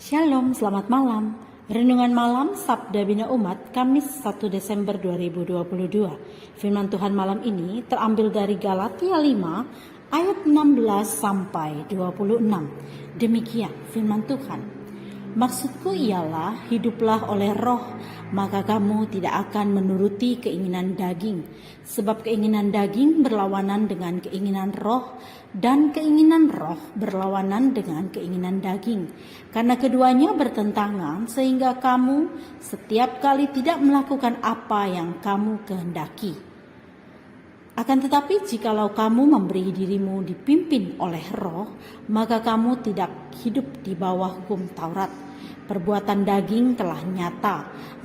Shalom, selamat malam. Renungan malam Sabda Bina Umat Kamis 1 Desember 2022. Firman Tuhan malam ini terambil dari Galatia 5 ayat 16 sampai 26. Demikian firman Tuhan. Maksudku ialah hiduplah oleh roh, maka kamu tidak akan menuruti keinginan daging. Sebab keinginan daging berlawanan dengan keinginan roh, dan keinginan roh berlawanan dengan keinginan daging. Karena keduanya bertentangan, sehingga kamu setiap kali tidak melakukan apa yang kamu kehendaki. Akan tetapi jikalau kamu memberi dirimu dipimpin oleh roh, maka kamu tidak hidup di bawah hukum Taurat. Perbuatan daging telah nyata,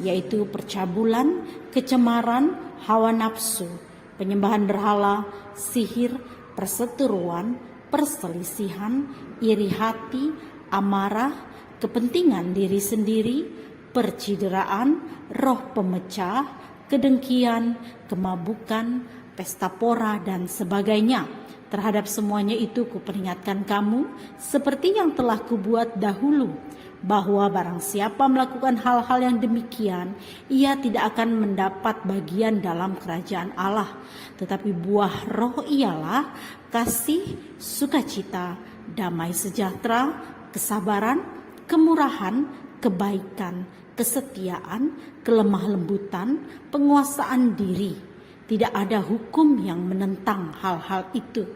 yaitu percabulan, kecemaran, hawa nafsu, penyembahan berhala, sihir, perseteruan, perselisihan, iri hati, amarah, kepentingan diri sendiri, percideraan, roh pemecah, kedengkian, kemabukan, pesta pora, dan sebagainya. Terhadap semuanya itu kuperingatkan kamu, seperti yang telah kubuat dahulu, bahwa barang siapa melakukan hal-hal yang demikian, ia tidak akan mendapat bagian dalam kerajaan Allah. Tetapi buah roh ialah kasih, sukacita, damai sejahtera, kesabaran, kemurahan, kebaikan, kesetiaan, kelemah lembutan, penguasaan diri. Tidak ada hukum yang menentang hal-hal itu.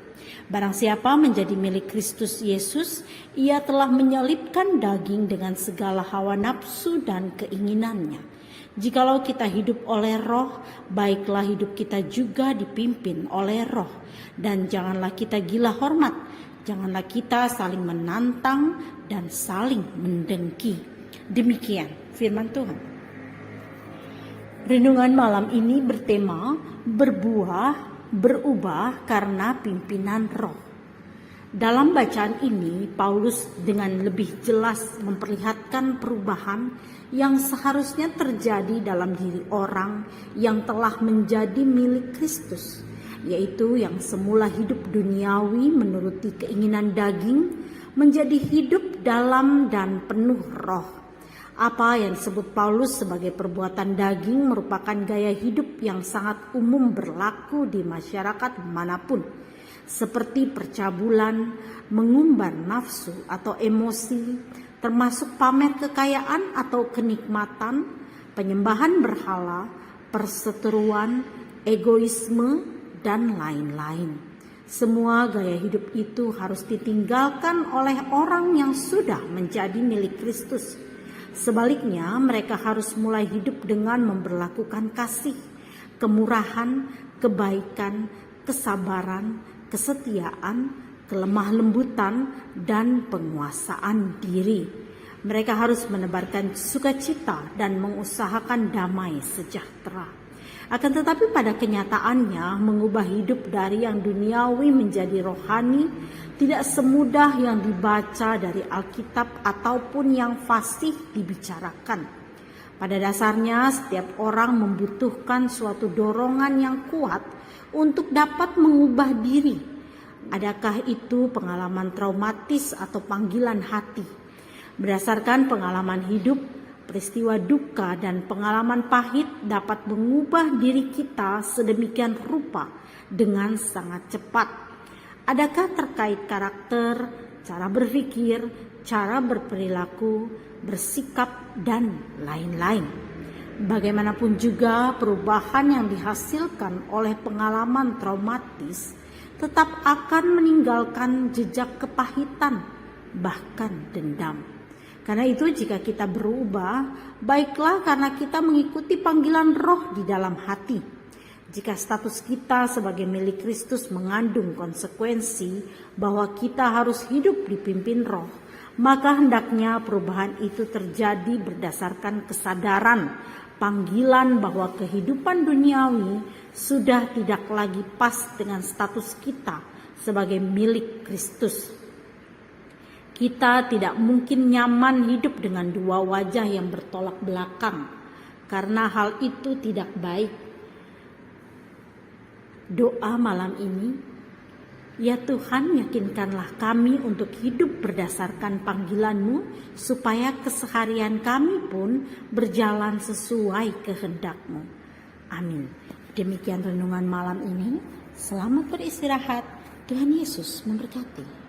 Barang siapa menjadi milik Kristus Yesus, ia telah menyelipkan daging dengan segala hawa nafsu dan keinginannya. Jikalau kita hidup oleh roh, baiklah hidup kita juga dipimpin oleh roh. Dan janganlah kita gila hormat, janganlah kita saling menantang dan saling mendengki. Demikian firman Tuhan. Renungan malam ini bertema berubah karena pimpinan roh. Dalam bacaan ini, Paulus dengan lebih jelas memperlihatkan perubahan yang seharusnya terjadi dalam diri orang yang telah menjadi milik Kristus, yaitu yang semula hidup duniawi menuruti keinginan daging, menjadi hidup dalam dan penuh roh. Apa yang disebut Paulus sebagai perbuatan daging merupakan gaya hidup yang sangat umum berlaku di masyarakat manapun, seperti percabulan, mengumbar nafsu atau emosi, termasuk pamer kekayaan atau kenikmatan, penyembahan berhala, perseteruan, egoisme, dan lain-lain. Semua gaya hidup itu harus ditinggalkan oleh orang yang sudah menjadi milik Kristus. Sebaliknya, mereka harus mulai hidup dengan memperlakukan kasih, kemurahan, kebaikan, kesabaran, kesetiaan, kelemah lembutan, dan penguasaan diri. Mereka harus menebarkan sukacita dan mengusahakan damai sejahtera. Akan tetapi pada kenyataannya, mengubah hidup dari yang duniawi menjadi rohani tidak semudah yang dibaca dari Alkitab ataupun yang fasih dibicarakan. Pada dasarnya, setiap orang membutuhkan suatu dorongan yang kuat untuk dapat mengubah diri. Adakah itu pengalaman traumatis atau panggilan hati? Berdasarkan pengalaman hidup, peristiwa duka dan pengalaman pahit dapat mengubah diri kita sedemikian rupa dengan sangat cepat. Adakah terkait karakter, cara berpikir, cara berperilaku, bersikap, dan lain-lain. Bagaimanapun juga, perubahan yang dihasilkan oleh pengalaman traumatis tetap akan meninggalkan jejak kepahitan, bahkan dendam. Karena itu jika kita berubah, baiklah karena kita mengikuti panggilan roh di dalam hati. Jika status kita sebagai milik Kristus mengandung konsekuensi bahwa kita harus hidup dipimpin roh, maka hendaknya perubahan itu terjadi berdasarkan kesadaran, panggilan bahwa kehidupan duniawi sudah tidak lagi pas dengan status kita sebagai milik Kristus. Kita tidak mungkin nyaman hidup dengan dua wajah yang bertolak belakang, karena hal itu tidak baik. Doa malam ini, Ya Tuhan, yakinkanlah kami untuk hidup berdasarkan panggilan-Mu, supaya keseharian kami pun berjalan sesuai kehendak-Mu. Amin. Demikian renungan malam ini. Selamat beristirahat. Tuhan Yesus memberkati.